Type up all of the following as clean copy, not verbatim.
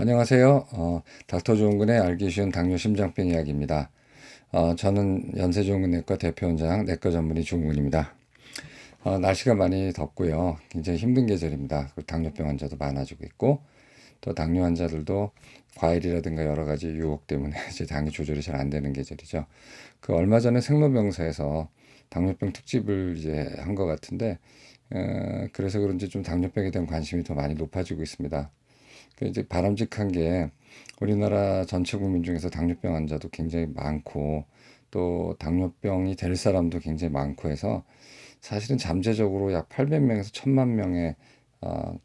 안녕하세요. 닥터조은근의 알기 쉬운 당뇨 심장병 이야기입니다. 저는 연세조은근내과 대표원장 내과 전문의 조은근입니다. 날씨가 많이 덥고요. 굉장히 힘든 계절입니다. 당뇨병 환자도 많아지고 있고 또 당뇨 환자들도 과일이라든가 여러 가지 유혹 때문에 이제 당이 조절이 잘 안 되는 계절이죠. 그 얼마 전에 생로병사에서 당뇨병 특집을 이제 한 것 같은데 그래서 그런지 좀 당뇨병에 대한 관심이 더 많이 높아지고 있습니다. 그 이제 바람직한 게 우리나라 전체 국민 중에서 당뇨병 환자도 굉장히 많고 또 당뇨병이 될 사람도 굉장히 많고 해서 사실은 잠재적으로 약 800명에서 1000만 명의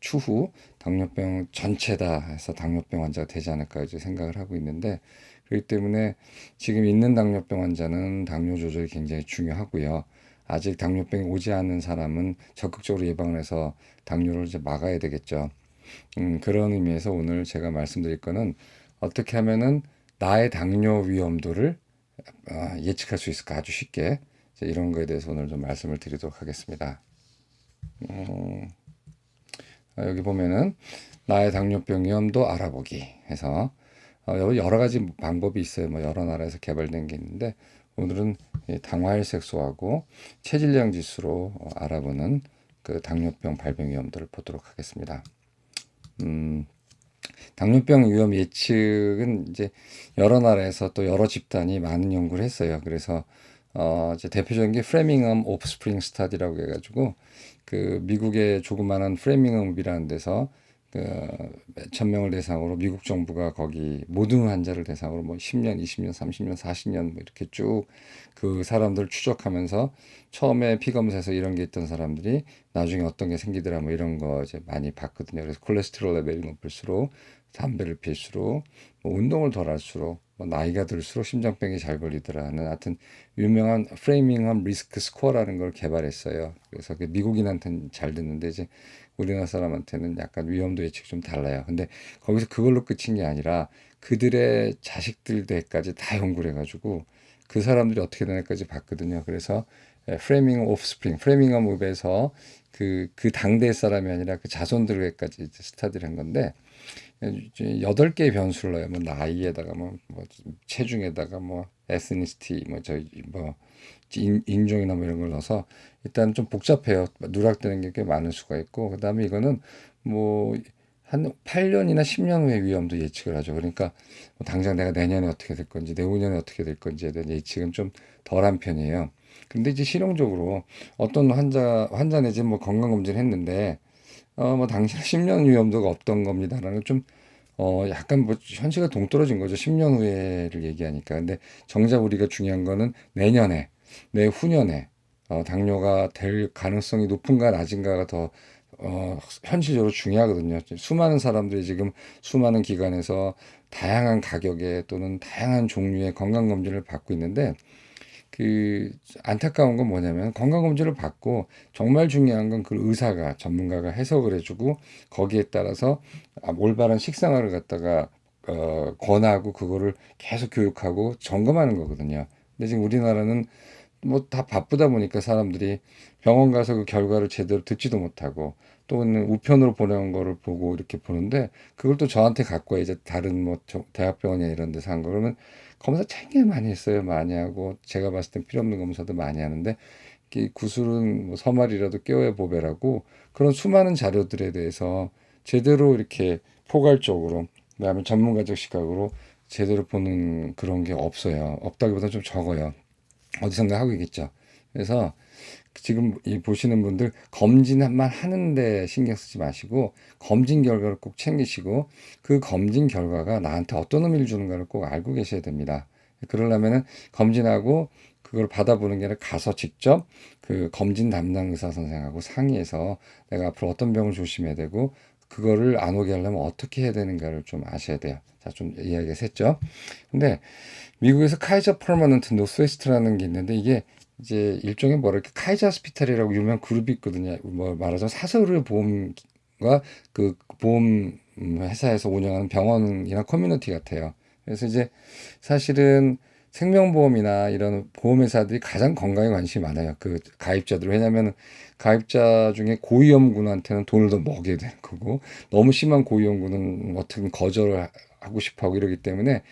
추후 당뇨병 전체다 해서 당뇨병 환자가 되지 않을까 이제 생각을 하고 있는데 그렇기 때문에 지금 있는 당뇨병 환자는 당뇨 조절이 굉장히 중요하고요. 아직 당뇨병이 오지 않은 사람은 적극적으로 예방을 해서 당뇨를 이제 막아야 되겠죠. 그런 의미에서 오늘 제가 말씀드릴 거는 어떻게 하면은 나의 당뇨 위험도를 예측할 수 있을까 아주 쉽게 이런 거에 대해서 오늘 좀 말씀을 드리도록 하겠습니다. 여기 보면은 나의 당뇨병 위험도 알아보기 해서 여러 가지 방법이 있어요. 뭐 여러 나라에서 개발된 게 있는데 오늘은 당화혈색소하고 체질량 지수로 알아보는 그 당뇨병 발병 위험도를 보도록 하겠습니다. 당뇨병 위험 예측은 이제 여러 나라에서 또 여러 집단이 많은 연구를 했어요. 그래서 이제 대표적인 게 프레밍엄 오프스프링 스타디라고 해가지고 그 미국의 조그마한 프레밍엄이라는 데서 그 몇천 명을 대상으로 미국 정부가 거기 모든 환자를 대상으로 뭐 10년, 20년, 30년, 40년 뭐 이렇게 쭉 그 사람들 추적하면서 처음에 피검사에서 이런 게 있던 사람들이 나중에 어떤 게 생기더라 뭐 이런 거 이제 많이 봤거든요. 그래서 콜레스테롤 레벨이 높을수록 담배를 필수록 뭐 운동을 덜 할수록 뭐 나이가 들수록 심장병이 잘 걸리더라는 하여튼 유명한 프레이밍엄 리스크 스코어라는 걸 개발했어요. 그래서 그 미국인한테는 잘 듣는데 이제 우리나라 사람한테는 약간 위험도 예측이 좀 달라요. 근데 거기서 그걸로 끝인 게 아니라 그들의 자식들 때까지 다 연구를 해가지고 그 사람들이 어떻게 되는까지 봤거든요. 그래서 프레밍 오프스프링, 프레밍엄 읍에서 그 당대 사람이 아니라 그 자손들에까지 스타디를 한 건데 8개의 변수를 넣어요. 뭐 나이에다가 뭐 체중에다가 뭐 에스니시티 뭐 인종이나 뭐 이런 걸 넣어서 일단 좀 복잡해요. 누락되는 게 꽤 많을 수가 있고 그다음에 이거는 뭐 한 8년이나 10년 후의 위험도 예측을 하죠. 그러니까 뭐 당장 내가 내년에 어떻게 될 건지 내후년에 어떻게 될 건지에 대한 예측은 좀 덜한 편이에요. 근데 이제 실용적으로 어떤 환자 내지 뭐 건강검진을 했는데 뭐 당시에 10년 위험도가 없던 겁니다라는 좀 약간 뭐 현실과 동떨어진 거죠. 10년 후에를 얘기하니까. 근데 정작 우리가 중요한 거는 내년에, 내후년에 당뇨가 될 가능성이 높은가 낮은가가 더 현실적으로 중요하거든요. 수많은 사람들이 지금 수많은 기관에서 다양한 가격에 또는 다양한 종류의 건강검진을 받고 있는데 그 안타까운 건 뭐냐면 건강검진을 받고 정말 중요한 건 그 의사가 전문가가 해석을 해주고 거기에 따라서 올바른 식생활을 갖다가 권하고 그거를 계속 교육하고 점검하는 거거든요. 근데 지금 우리나라는 뭐 다 바쁘다 보니까 사람들이 병원 가서 그 결과를 제대로 듣지도 못하고 또는 우편으로 보내온 거를 보고 이렇게 보는데 그걸 또 저한테 갖고 와 이제 다른 뭐 대학병원이나 이런 데서 한 거 그러면 검사 굉장히 많이 했어요. 많이 하고 제가 봤을 땐 필요 없는 검사도 많이 하는데 이 구술은 뭐 서말이라도 껴야 보배라고 그런 수많은 자료들에 대해서 제대로 이렇게 포괄적으로 그다음에 전문가적 시각으로 제대로 보는 그런 게 없어요. 없다기보다 좀 적어요. 어디선가 하고 있겠죠. 그래서 지금 이 보시는 분들 검진만 하는데 신경 쓰지 마시고 검진 결과를 꼭 챙기시고 그 검진 결과가 나한테 어떤 의미를 주는가를 꼭 알고 계셔야 됩니다. 그러려면은 검진하고 그걸 받아보는 게 아니라 가서 직접 그 검진 담당 의사 선생하고 상의해서 내가 앞으로 어떤 병을 조심해야 되고 그거를 안 오게 하려면 어떻게 해야 되는가를 좀 아셔야 돼요. 자, 좀 이야기가 샜죠. 근데 미국에서 카이저 퍼머넌트 노스웨스트라는 게 있는데 이게 이제 일종의 뭐랄까 카이저 스피탈이라고 유명한 그룹이 있거든요. 뭐 말하자면 사설의 보험과 그 보험 회사에서 운영하는 병원이나 커뮤니티 같아요. 그래서 이제 사실은 생명보험이나 이런 보험회사들이 가장 건강에 관심이 많아요. 그 가입자들. 왜냐하면 가입자 중에 고위험군한테는 돈을 더 먹여야 되는 거고, 너무 심한 고위험군은 어떻게든 거절을 하고 싶어 하고 이러기 때문에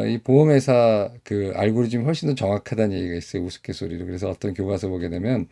이 보험회사 그 알고리즘이 훨씬 더 정확하다는 얘기가 있어요. 우스갯소리로. 그래서 어떤 교과서 보게 되면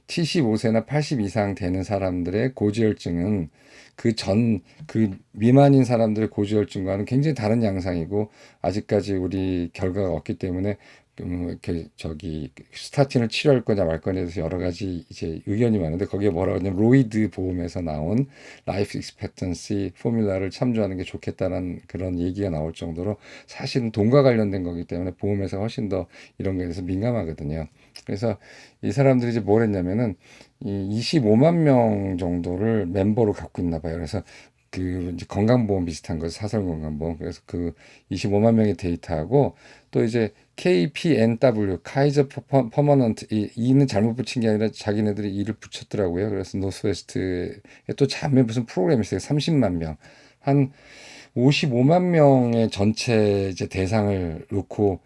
75세나 80 이상 되는 사람들의 고지혈증은 그 미만인 사람들의 고지혈증과는 굉장히 다른 양상이고, 아직까지 우리 결과가 없기 때문에 이렇게 저기 스타틴을 치료할 거냐 말 거냐에 대해서 여러 가지 이제 의견이 많은데, 거기에 뭐라고 하냐면 로이드 보험에서 나온 라이프 익스펙턴시 포뮬라를 참조하는 게 좋겠다는 그런 얘기가 나올 정도로, 사실은 돈과 관련된 거기 때문에 보험회사가 훨씬 더 이런 거에 대해서 민감하거든요. 그래서 이 사람들이 이제 뭘 했냐면은 이 25만 명 정도를 멤버로 갖고 있나 봐요. 그래서 그 이제 건강보험 비슷한 거, 사설 건강보험. 그래서 그 25만 명의 데이터하고, 또 이제 KPNW 카이저 퍼머넌트, 이는 잘못 붙인 게 아니라 자기네들이 이를 붙였더라고요. 그래서 노스웨스트에 또 자매 무슨 프로그램이 있어요. 30만 명. 한 55만 명의 전체 이제 대상을 놓고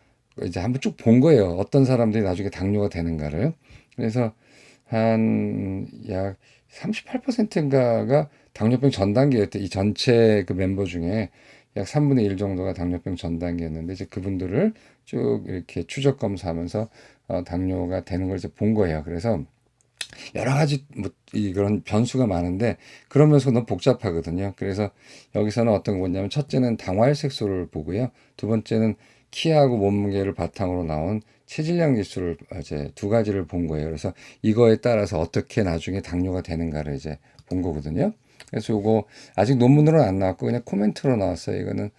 이제 한번 쭉 본 거예요. 어떤 사람들이 나중에 당뇨가 되는가를. 그래서 한 약 38%인가가 당뇨병 전 단계였대. 이 전체 그 멤버 중에 약 3분의 1 정도가 당뇨병 전 단계였는데, 이제 그분들을 쭉 이렇게 추적 검사하면서 당뇨가 되는 걸 이제 본 거예요. 그래서 여러 가지 뭐 이런 변수가 많은데, 그러면서 너무 복잡하거든요. 그래서 여기서는 어떤 거 뭐냐면, 첫째는 당화혈색소를 보고요. 두 번째는 키하고 몸무게를 바탕으로 나온 체질량 지수를 이제 두 가지를 본 거예요. 그래서 이거에 따라서 어떻게 나중에 당뇨가 되는가를 이제 본 거거든요. 그래서 요거 아직 논문으로는 안 나왔고 그냥 코멘트로 나왔어요. 이거는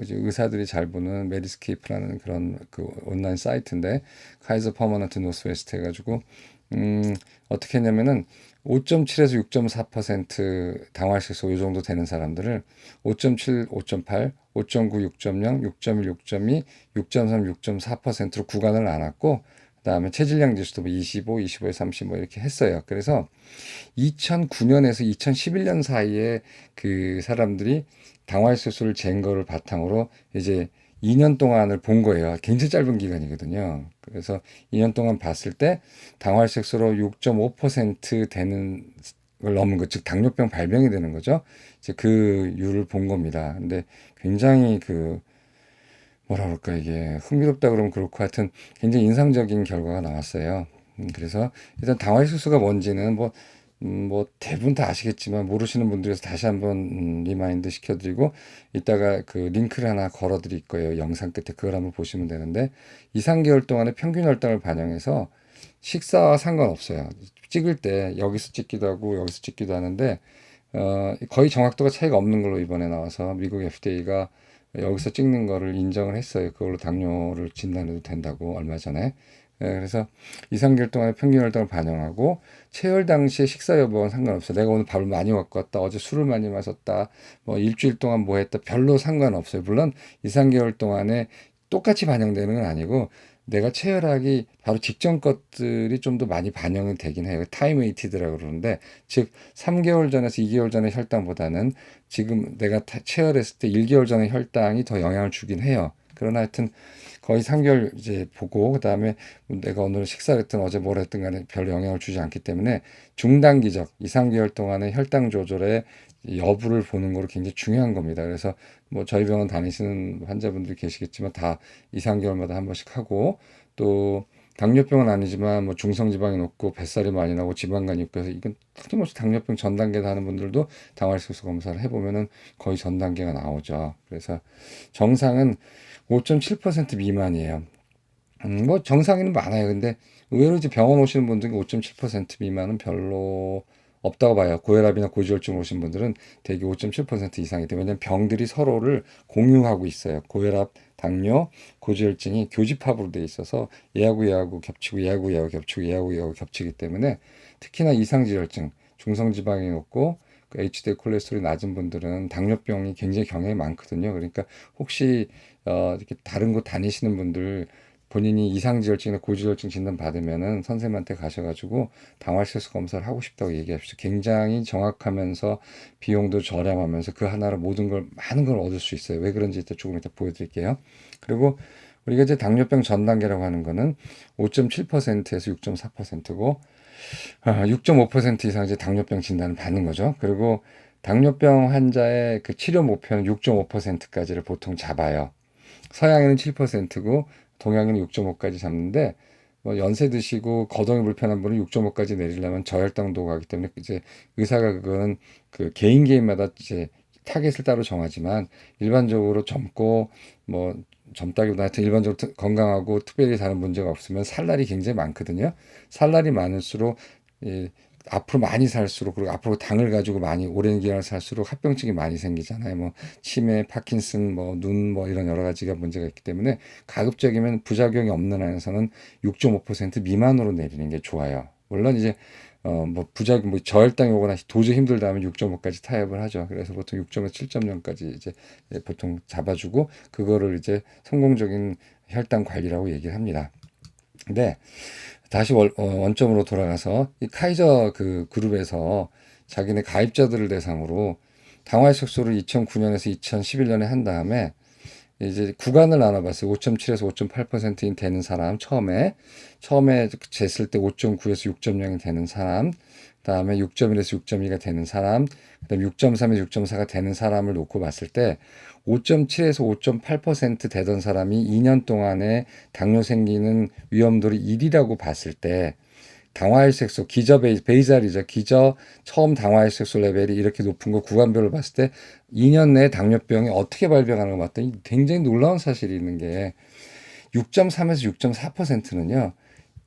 이제 의사들이 잘 보는 메디스케이프라는 그런 그 온라인 사이트인데, 카이저 퍼머넌트 노스웨스트 해가지고 어떻게 했냐면은 5.7에서 6.4% 당화혈색소 이 정도 되는 사람들을 5.7, 5.8, 5.9, 6.0, 6.1, 6.2, 6.3, 6.4%로 구간을 나눴고, 그다음에 체질량 지수도 뭐 25, 25에 30 뭐 이렇게 했어요. 그래서 2009년에서 2011년 사이에 그 사람들이 당화혈색소를 잰 거를 바탕으로 이제 2년 동안을 본 거예요. 굉장히 짧은 기간이거든요. 그래서 2년 동안 봤을 때 당화혈색소로 6.5% 되는 걸 넘은 것, 즉 당뇨병 발병이 되는 거죠. 이제 그 율을 본 겁니다. 근데 굉장히 그 뭐라 그럴까, 이게 흥미롭다 그러면 그렇고 하여튼 굉장히 인상적인 결과가 나왔어요. 그래서 일단 당화혈색소가 뭔지는 뭐 대부분 다 아시겠지만, 모르시는 분들에서 다시 한번 리마인드 시켜드리고, 이따가 그 링크를 하나 걸어드릴 거예요. 영상 끝에 그걸 한번 보시면 되는데, 2, 3개월 동안의 평균 혈당을 반영해서 식사와 상관없어요. 찍을 때 여기서 찍기도 하고 여기서 찍기도 하는데, 거의 정확도가 차이가 없는 걸로 이번에 나와서 미국 FDA가 여기서 찍는 거를 인정을 했어요. 그걸로 당뇨를 진단해도 된다고 얼마 전에. 그래서 2, 3개월 동안의 평균 혈당을 반영하고, 체열 당시의 식사 여부와는 상관없어요. 내가 오늘 밥을 많이 먹고 왔다, 어제 술을 많이 마셨다, 뭐 일주일 동안 뭐 했다, 별로 상관없어요. 물론 2, 3개월 동안에 똑같이 반영되는 건 아니고, 내가 체열하기 바로 직전 것들이 좀 더 많이 반영이 되긴 해요. 타임 웨이티드라고 그러는데, 즉 3개월 전에서 2개월 전의 혈당보다는 지금 내가 체열했을 때 1개월 전의 혈당이 더 영향을 주긴 해요. 그러나 하여튼 거의 3개월 이제 보고, 그다음에 내가 오늘 식사를 했든 어제 뭘 했든 간에 별 영향을 주지 않기 때문에, 중단기적 2, 3개월 동안의 혈당 조절의 여부를 보는 거로 굉장히 중요한 겁니다. 그래서 뭐 저희 병원 다니시는 환자분들 계시겠지만 다 2, 3개월마다 한 번씩 하고, 또 당뇨병은 아니지만 뭐 중성지방이 높고 뱃살이 많이 나고 지방간이 있고 해서 이건 틀림없이 당뇨병 전 단계다 하는 분들도 당화혈색소 검사를 해보면은 거의 전 단계가 나오죠. 그래서 정상은 5.7% 미만이에요. 뭐 정상인은 많아요. 근데 의외로 이제 병원 오시는 분들이 5.7% 미만은 별로 없다고 봐요. 고혈압이나 고지혈증 오신 분들은 대개 5.7% 이상이 돼요. 왜냐하면 병들이 서로를 공유하고 있어요. 고혈압, 당뇨, 고지혈증이 교집합으로 돼 있어서 얘하고 겹치고 얘하고 겹치고 얘하고 겹치기 때문에, 특히나 이상지혈증, 중성지방이 높고 그 HDL 콜레스테롤이 낮은 분들은 당뇨병이 굉장히 경향이 많거든요. 그러니까 혹시 이렇게 다른 곳 다니시는 분들, 본인이 이상지혈증이나 고지혈증 진단 받으면은 선생님한테 가셔가지고 당화혈색소 검사를 하고 싶다고 얘기하십시오. 굉장히 정확하면서 비용도 저렴하면서 그 하나로 모든 걸, 많은 걸 얻을 수 있어요. 왜 그런지 이따 조금 이따 보여드릴게요. 그리고 우리가 이제 당뇨병 전 단계라고 하는 거는 5.7%에서 6.4%고 6.5% 이상 이제 당뇨병 진단을 받는 거죠. 그리고 당뇨병 환자의 그 치료 목표는 6.5%까지를 보통 잡아요. 서양에는 7%고 동양에는 6.5까지 잡는데 뭐 연세 드시고 거동이 불편한 분은 6.5까지 내리려면 저혈당도 가기 때문에 이제 의사가 그건 그 개인마다 이제 타겟을 따로 정하지만 일반적으로 젊고 뭐 젊다기보다 하여튼 일반적으로 건강하고 특별히 다른 문제가 없으면 살 날이 굉장히 많거든요. 살 날이 많을수록 이 앞으로 많이 살수록 그리고 앞으로 당을 가지고 많이 오랜 기간을 살수록 합병증이 많이 생기잖아요. 뭐 치매, 파킨슨, 뭐 눈, 뭐 이런 여러 가지가 문제가 있기 때문에 가급적이면 부작용이 없는 한에서는 6.5% 미만으로 내리는 게 좋아요. 물론 이제 뭐 부작용 뭐 저혈당이 오거나 도저히 힘들다 하면 6.5까지 타협을 하죠. 그래서 보통 6.5, 7.0까지 이제 보통 잡아주고 그거를 이제 성공적인 혈당 관리라고 얘기를 합니다. 근데 다시 원점으로 돌아가서 이 카이저 그 그룹에서 자기네 가입자들을 대상으로 당화혈색소를 2009년에서 2011년에 한 다음에 이제 구간을 나눠봤어요. 5.7에서 5.8%인 되는 사람 처음에 쟀을 때 5.9에서 6.0이 되는 사람, 그다음에 6.1에서 6.2가 되는 사람, 그다음에 6.3에서 6.4가 되는 사람을 놓고 봤을 때 5.7에서 5.8% 되던 사람이 2년 동안에 당뇨 생기는 위험도를 1이라고 봤을 때 당화혈색소 기저 베이살이죠. 기저 처음 당화혈색소 레벨이 이렇게 높은 거 구간별로 봤을 때 2년 내에 당뇨병이 어떻게 발병하는 거 봤더니 굉장히 놀라운 사실이 있는 게 6.3에서 6.4%는요.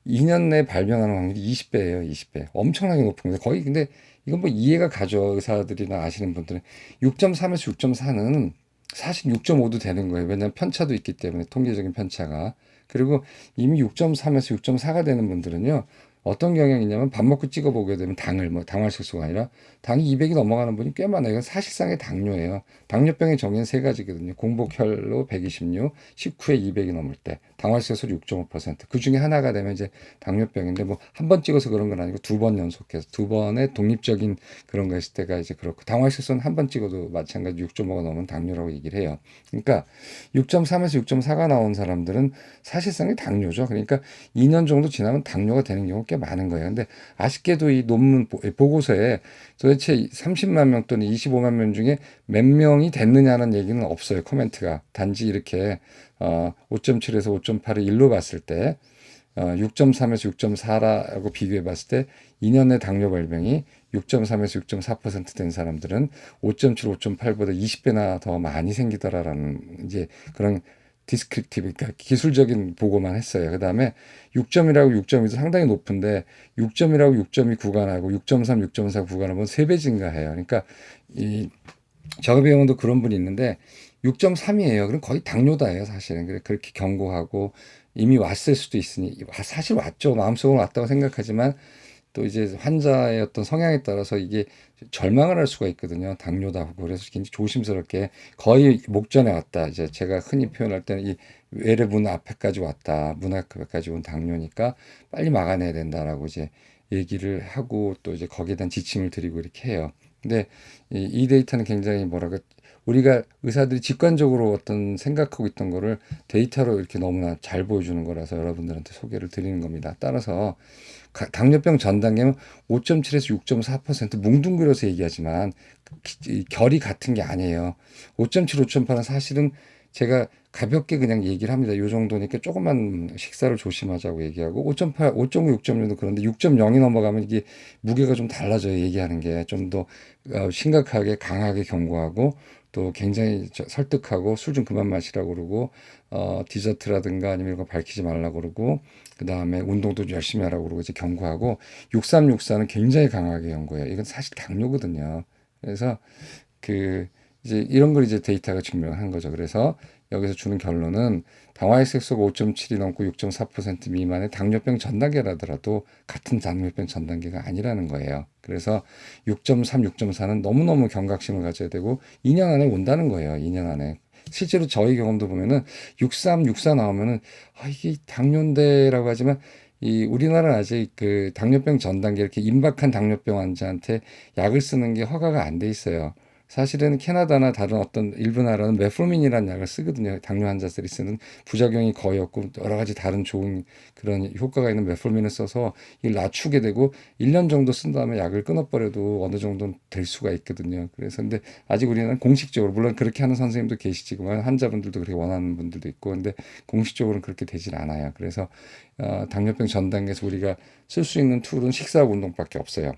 2년 내에 발병하는 확률이 20배예요. 20배. 엄청나게 높은 거예요. 거의 근데 이건 뭐 이해가 가죠. 의사들이나 아시는 분들은 6.3에서 6.4는 사실 6.5도 되는 거예요. 왜냐하면 편차도 있기 때문에 통계적인 편차가. 그리고 이미 6.3에서 6.4가 되는 분들은요. 어떤 경향이 있냐면 밥 먹고 찍어 보게 되면 당을 뭐 당화식소가 아니라 당이 200이 넘어가는 분이 꽤 많아요. 이건 사실상의 당뇨예요. 당뇨병의 정의는 세 가지거든요. 공복혈로 126, 식후에 200이 넘을 때, 당화식소 6.5%. 그 중에 하나가 되면 이제 당뇨병인데 뭐 한 번 찍어서 그런 건 아니고 두 번 연속해서 두 번의 독립적인 그런 거 있을 때가 이제 그렇고 당화식소는 한 번 찍어도 마찬가지 6.5가 넘으면 당뇨라고 얘기를 해요. 그러니까 6.3에서 6.4가 나온 사람들은 사실상의 당뇨죠. 그러니까 2년 정도 지나면 당뇨가 되는 경우가 꽤 많은 거예요. 근데 아쉽게도 이 논문 보고서에 도대체 30만 명 또는 25만 명 중에 몇 명이 됐느냐는 얘기는 없어요. 코멘트가. 단지 이렇게 5.7에서 5.8을 1로 봤을 때 6.3에서 6.4라고 비교해 봤을 때 2년 내 당뇨 발병이 6.3에서 6.4%된 사람들은 5.7, 5.8보다 20배나 더 많이 생기더라라는 이제 그런 디스크립티브, 그러니까 기술적인 보고만 했어요. 그 다음에 6점이라고 6.2도 상당히 높은데 6점이라고 6.2 구간하고 6.3, 6.4 구간을 보면 3배 증가해요. 그러니까 이 저병원도 그런 분이 있는데 6.3이에요. 그럼 거의 당뇨다예요, 사실은. 그렇게 경고하고 이미 왔을 수도 있으니 사실 왔죠. 마음속으로 왔다고 생각하지만 또 이제 환자의 어떤 성향에 따라서 이게 절망을 할 수가 있거든요. 당뇨다 하고 그래서 굉장히 조심스럽게 거의 목전에 왔다. 이제 제가 흔히 표현할 때는 이 외래 문 앞에까지 왔다. 문 앞에까지 온 당뇨니까 빨리 막아내야 된다라고 이제 얘기를 하고 또 이제 거기에 대한 지침을 드리고 이렇게 해요. 근데 이 데이터는 굉장히 뭐랄까 우리가 의사들이 직관적으로 어떤 생각하고 있던 거를 데이터로 이렇게 너무나 잘 보여주는 거라서 여러분들한테 소개를 드리는 겁니다. 따라서 당뇨병 전 단계는 5.7에서 6.4% 뭉뚱그려서 얘기하지만 결이 같은 게 아니에요. 5.7, 5.8은 사실은 제가 가볍게 그냥 얘기를 합니다. 요 정도니까 조금만 식사를 조심하자고 얘기하고 5.8, 5.9, 6.6도 그런데 6.0이 넘어가면 이게 무게가 좀 달라져요. 얘기하는 게 좀 더 심각하게 강하게 경고하고 또 굉장히 설득하고 술 좀 그만 마시라고 그러고 디저트라든가 아니면 이런 거 밝히지 말라고 그러고 그 다음에 운동도 열심히 하라고 그러고 이제 경고하고 6364는 굉장히 강하게 경고해요. 이건 사실 당뇨거든요. 그래서 그 이제 이런 걸 이제 데이터가 증명한 거죠. 그래서 여기서 주는 결론은 당화혈색소가 5.7이 넘고 6.4% 미만의 당뇨병 전 단계라더라도 같은 당뇨병 전 단계가 아니라는 거예요. 그래서 6.3, 6.4는 너무너무 경각심을 가져야 되고 2년 안에 온다는 거예요. 2년 안에. 실제로 저희 경험도 보면은 63, 64 나오면은 이게 당뇨인데라고 하지만 이 우리나라는 아직 그 당뇨병 전 단계 이렇게 임박한 당뇨병 환자한테 약을 쓰는 게 허가가 안 돼 있어요. 사실은 캐나다나 다른 어떤 일부 나라는 메프로민이라는 약을 쓰거든요. 당뇨 환자들이 쓰는 부작용이 거의 없고 여러 가지 다른 좋은 그런 효과가 있는 메프로민을 써서 이걸 낮추게 되고 1년 정도 쓴 다음에 약을 끊어버려도 어느 정도는 될 수가 있거든요. 그래서 근데 아직 우리는 공식적으로 물론 그렇게 하는 선생님도 계시지만 환자분들도 그렇게 원하는 분들도 있고 근데 공식적으로는 그렇게 되질 않아요. 그래서 당뇨병 전 단계에서 우리가 쓸 수 있는 툴은 식사하고 운동밖에 없어요.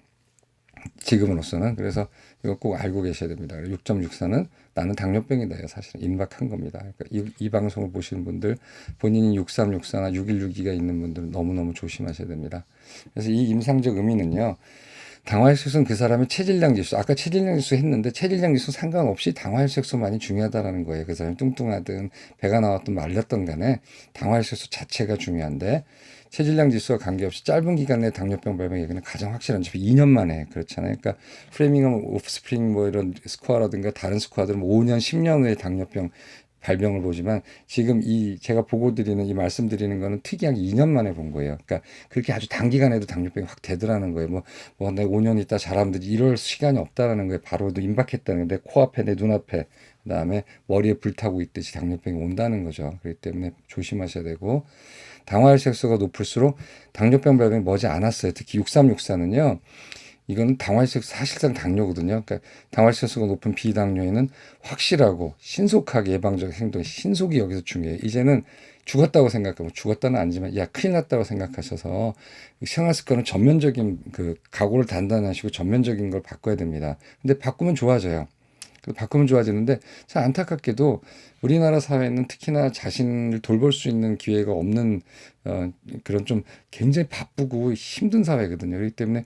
지금으로서는. 그래서 이거 꼭 알고 계셔야 됩니다. 6.64는 나는 당뇨병이다. 사실은 임박한 겁니다. 그러니까 이 방송을 보시는 분들 본인이 6364나 6162가 있는 분들은 너무너무 조심하셔야 됩니다. 그래서 이 임상적 의미는요. 당화혈색소는 그 사람의 체질량 지수, 아까 체질량 지수 했는데 체질량 지수 상관없이 당화혈색소만이 중요하다는 거예요. 그 사람이 뚱뚱하든 배가 나왔든 말렸던 간에 당화혈색소 자체가 중요한데 체질량 지수와 관계없이 짧은 기간 내 당뇨병 발병 얘기는 가장 확실한 지 2년 만에 그렇잖아요. 그러니까 프레밍엄 오프스프링 뭐 이런 스코어라든가 다른 스코어들은 5년, 10년 후에 당뇨병 발병을 보지만 지금 이 제가 보고 드리는 이 말씀드리는 거는 특이하게 2년 만에 본 거예요. 그러니까 그렇게 아주 단기간에도 당뇨병이 확 되더라는 거예요. 뭐 내가 5년 있다 잘하면 이럴 시간이 없다라는 거예요. 바로도 임박했다는 내 코앞에 내 눈앞에 그다음에 머리에 불타고 있듯이 당뇨병이 온다는 거죠. 그렇기 때문에 조심하셔야 되고 당화혈색소가 높을수록 당뇨병 발병이 머지 않았어요. 특히 6364는요. 이거는 당화혈색소 사실상 당뇨거든요. 그러니까 당화혈색소가 높은 비당뇨에는 확실하고 신속하게 예방적 행동, 신속이 여기서 중요해요. 이제는 죽었다고 생각하고 죽었다는 아니지만 야 큰일 났다고 생각하셔서 생활 습관은 전면적인 그 각오를 단단히 하시고 전면적인 걸 바꿔야 됩니다. 근데 바꾸면 좋아져요. 바꾸면 좋아지는데 참 안타깝게도 우리나라 사회는 특히나 자신을 돌볼 수 있는 기회가 없는 그런 좀 굉장히 바쁘고 힘든 사회거든요. 그렇기 때문에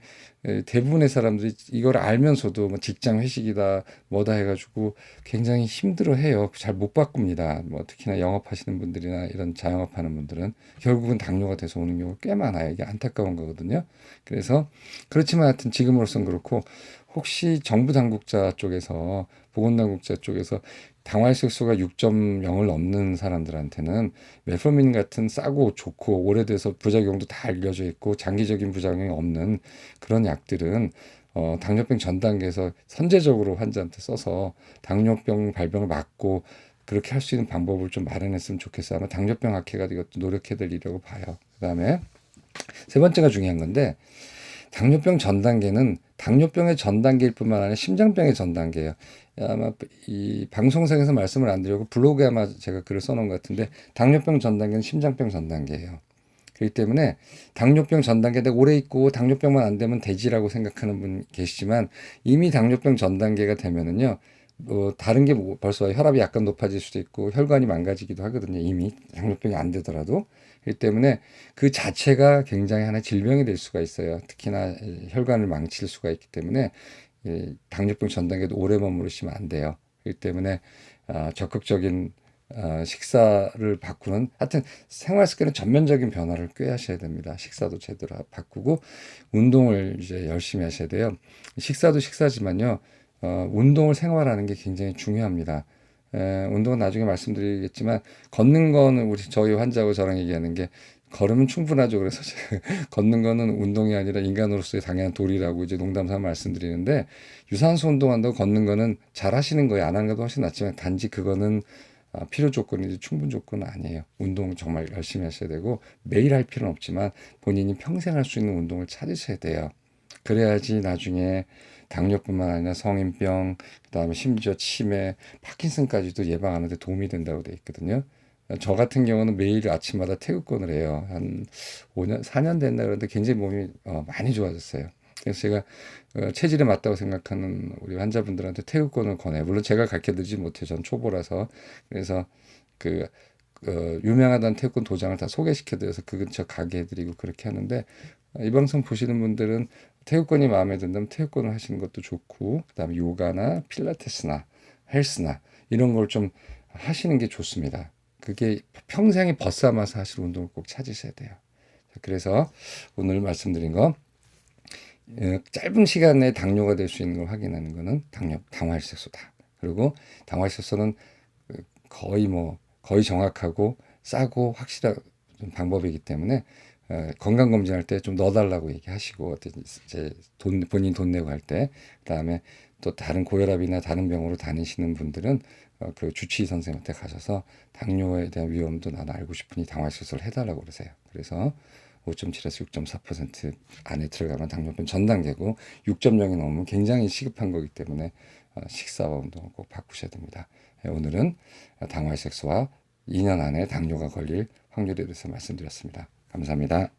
대부분의 사람들이 이걸 알면서도 뭐 직장 회식이다 뭐다 해가지고 굉장히 힘들어해요. 잘 못 바꿉니다. 뭐 특히나 영업하시는 분들이나 이런 자영업하는 분들은 결국은 당뇨가 돼서 오는 경우가 꽤 많아요. 이게 안타까운 거거든요. 그래서 그렇지만 하여튼 지금으로선 그렇고 혹시 정부 당국자 쪽에서 보건당국자 쪽에서 당화혈색소가 6.0을 넘는 사람들한테는 메포민 같은 싸고 좋고 오래돼서 부작용도 다 알려져 있고 장기적인 부작용이 없는 그런 약들은 당뇨병 전 단계에서 선제적으로 환자한테 써서 당뇨병 발병을 막고 그렇게 할 수 있는 방법을 좀 마련했으면 좋겠어요. 아마 당뇨병 학회가 이것도 노력해 드리려고 봐요. 그다음에 세 번째가 중요한 건데 당뇨병 전 단계는 당뇨병의 전 단계일 뿐만 아니라 심장병의 전 단계예요. 아마 이 방송상에서 말씀을 안 드리고 블로그에 아마 제가 글을 써놓은 것 같은데 당뇨병 전 단계는 심장병 전 단계예요. 그렇기 때문에 당뇨병 전 단계 내가 오래 있고 당뇨병만 안 되면 되지라고 생각하는 분 계시지만 이미 당뇨병 전 단계가 되면은요. 뭐 다른 게 벌써 혈압이 약간 높아질 수도 있고 혈관이 망가지기도 하거든요. 이미 당뇨병이 안 되더라도. 그렇기 때문에 그 자체가 굉장히 하나의 질병이 될 수가 있어요. 특히나 혈관을 망칠 수가 있기 때문에 당뇨병 전 단계도 오래 머무르시면 안 돼요. 그렇기 때문에 적극적인 식사를 바꾸는 하여튼 생활 습관의 전면적인 변화를 꾀하셔야 됩니다. 식사도 제대로 바꾸고 운동을 이제 열심히 하셔야 돼요. 식사도 식사지만요. 운동을 생활하는 게 굉장히 중요합니다. 운동은 나중에 말씀드리겠지만 걷는 거는 우리 저희 환자하고 저랑 얘기하는 게 걸으면 충분하죠. 그래서 제가 걷는 거는 운동이 아니라 인간으로서의 당연한 도리라고 이제 농담삼아 말씀드리는데 유산소 운동한다고 걷는 거는 잘 하시는 거예요. 안 하는 것도 훨씬 낫지만 단지 그거는 필요 조건이지 충분 조건은 아니에요. 운동 정말 열심히 하셔야 되고 매일 할 필요는 없지만 본인이 평생 할 수 있는 운동을 찾으셔야 돼요. 그래야지 나중에 당뇨뿐만 아니라 성인병, 그다음에 심지어 치매, 파킨슨까지도 예방하는 데 도움이 된다고 돼 있거든요. 저 같은 경우는 매일 아침마다 태극권을 해요. 한 5년, 4년 됐나 그런데 굉장히 몸이 많이 좋아졌어요. 그래서 제가 체질에 맞다고 생각하는 우리 환자분들한테 태극권을 권해요. 물론 제가 가르쳐드리지 못해요. 전 초보라서. 그래서 그 유명하다는 태극권 도장을 다 소개시켜드려서 그 근처 가게 해드리고 그렇게 하는데 이 방송 보시는 분들은 태극권이 마음에 든다면 태극권을 하시는 것도 좋고 그다음에 요가나 필라테스나 헬스나 이런 걸 좀 하시는 게 좋습니다. 그게 평생에 벗삼아서 하실 운동을 꼭 찾으셔야 돼요. 그래서 오늘 말씀드린 거 짧은 시간 내에 당뇨가 될 수 있는 걸 확인하는 거는 당화혈색소다. 그리고 당화혈색소는 거의 정확하고 싸고 확실한 방법이기 때문에 건강 검진할 때 좀 넣어달라고 얘기하시고 이제 본인 돈 내고 할 때 그다음에 또 다른 고혈압이나 다른 병으로 다니시는 분들은 그 주치의 선생님한테 가셔서 당뇨에 대한 위험도 나는 알고 싶으니 당화혈색소를 해달라고 그러세요. 그래서 5.7에서 6.4% 안에 들어가면 당뇨병 전 단계고 6.0이 넘으면 굉장히 시급한 거기 때문에 식사와 운동을 꼭 바꾸셔야 됩니다. 오늘은 당화혈색소와 2년 안에 당뇨가 걸릴 확률에 대해서 말씀드렸습니다. 감사합니다.